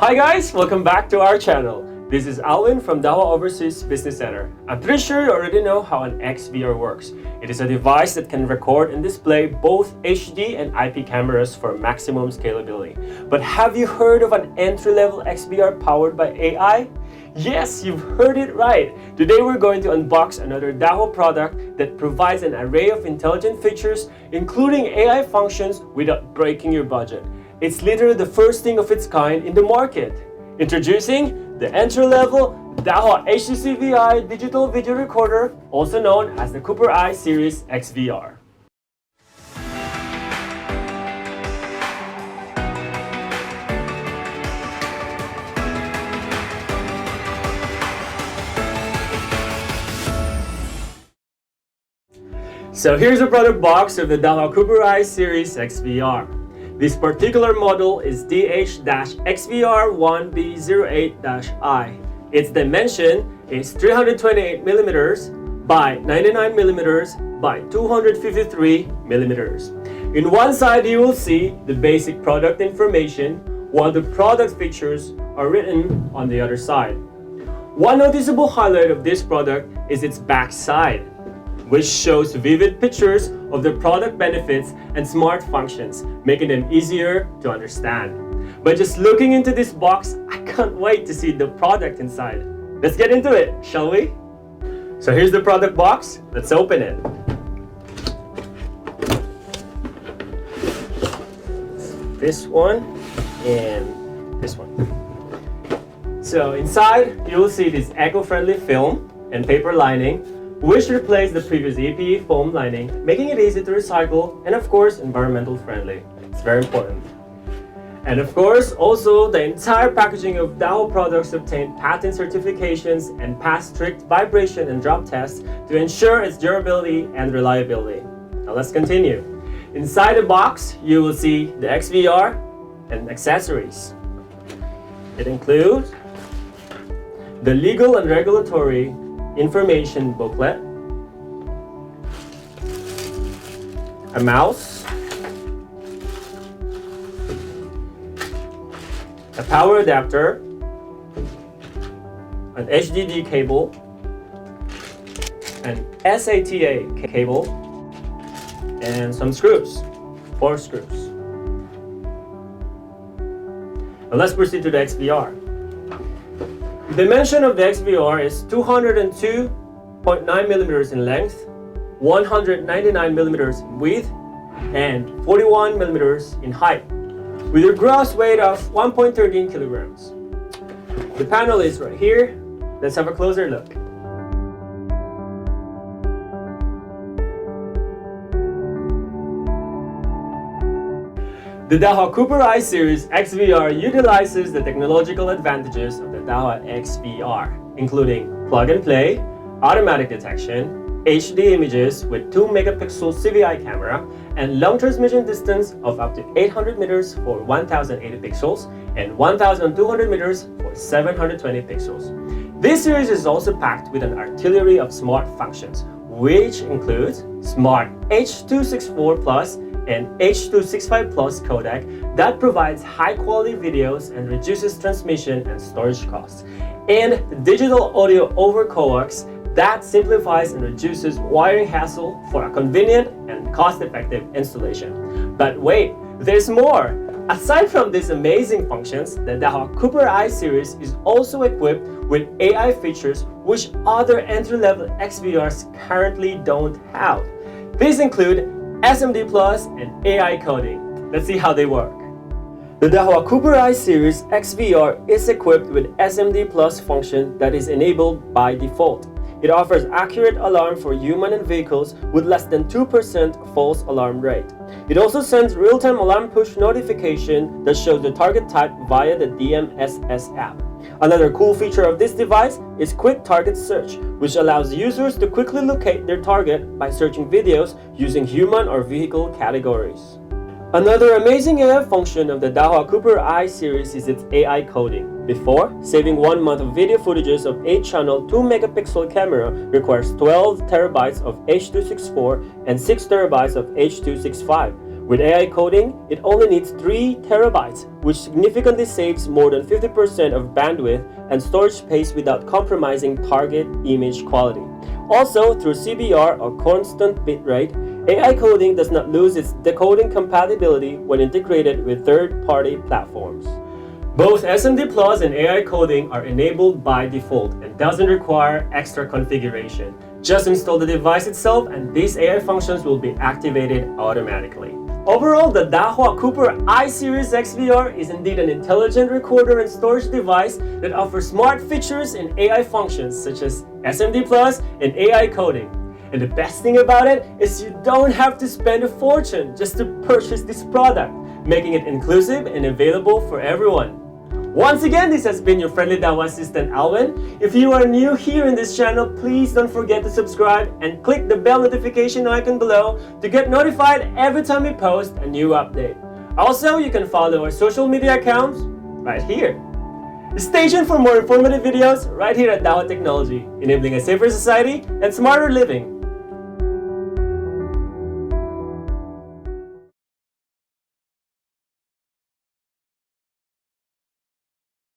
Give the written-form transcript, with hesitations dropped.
Hi guys, welcome back to our channel. This is Alvin from Dahua Overseas Business Center. I'm pretty sure you already know how an XVR works. It is a device that can record and display both HD and IP cameras for maximum scalability. But have you heard of an entry-level XVR powered by AI? Yes, you've heard it right! Today we're going to unbox another Dahua product that provides an array of intelligent features, including AI functions without breaking your budget. It's literally the first thing of its kind in the market. Introducing the entry-level Dahua HDCVI digital video recorder, also known as the Cooper Eye Series XVR. So here's the product box of the Dahua Cooper Eye Series XVR. This particular model is DH-XVR1B08-I. Its dimension is 328mm by 99mm by 253mm. In one side you will see the basic product information, while the product features are written on the other side. One noticeable highlight of this product is its back side, which shows vivid pictures of the product benefits and smart functions, making them easier to understand. But just looking into this box, I can't wait to see the product inside. Let's get into it, shall we? So here's the product box. Let's open it. This one and this one. So inside, you will see this eco-friendly film and paper lining, which replaced the previous EPE foam lining, making it easy to recycle and of course environmental friendly. It's very important. And of course, also the entire packaging of Dahua products obtained patent certifications and passed strict vibration and drop tests to ensure its durability and reliability. Now let's continue. Inside the box, you will see the XVR and accessories. It includes the legal and regulatory information booklet, a mouse, a power adapter, an HDD cable, an SATA cable, and some screws, 4 screws. Now let's proceed to the XVR. The dimension of the XVR is 202.9mm in length, 199mm in width, and 41mm in height, with a gross weight of 1.13 kilograms. The panel is right here. Let's have a closer look. The Dahua Cooper Eye Series XVR utilizes the technological advantages of the Dahua XVR, including plug-and-play, automatic detection, HD images with 2-megapixel CVI camera, and long transmission distance of up to 800 meters for 1080 pixels and 1200 meters for 720 pixels. This series is also packed with an artillery of smart functions, which includes Smart H.264 Plus and H.265 Plus codec that provides high-quality videos and reduces transmission and storage costs, and digital audio over coax that simplifies and reduces wiring hassle for a convenient and cost-effective installation. But wait, there's more! Aside from these amazing functions, the Dahua Cooper Eye Series is also equipped with AI features which other entry-level XVRs currently don't have. These include Smd Plus and AI coding. Let's see how they work. The Dahua Cooper Eye Series XVR is equipped with Smd Plus function that is enabled by default. It offers accurate alarm for human and vehicles with less than 2% false alarm rate. It also sends real-time alarm push notification that shows the target type via the DMSS app. Another cool feature of this device is quick target search, which allows users to quickly locate their target by searching videos using human or vehicle categories. Another amazing AI function of the Dahua Cooper Eye Series is its AI coding. Before, saving 1 month of video footages of 8-channel 2-megapixel camera requires 12 terabytes of H.264 and 6 terabytes of H.265. With AI coding, it only needs 3 terabytes, which significantly saves more than 50% of bandwidth and storage space without compromising target image quality. Also, through CBR or constant bitrate, AI coding does not lose its decoding compatibility when integrated with third-party platforms. Both Smd Plus and AI coding are enabled by default and doesn't require extra configuration. Just install the device itself and these AI functions will be activated automatically. Overall, the Dahua Cooper I-Series XVR is indeed an intelligent recorder and storage device that offers smart features and AI functions such as Smd Plus and AI coding. And the best thing about it is you don't have to spend a fortune just to purchase this product, making it inclusive and available for everyone. Once again, this has been your friendly Dahua assistant, Alvin. If you are new here in this channel, please don't forget to subscribe and click the bell notification icon below to get notified every time we post a new update. Also, you can follow our social media accounts right here. Stay tuned for more informative videos right here at Dahua Technology, enabling a safer society and smarter living.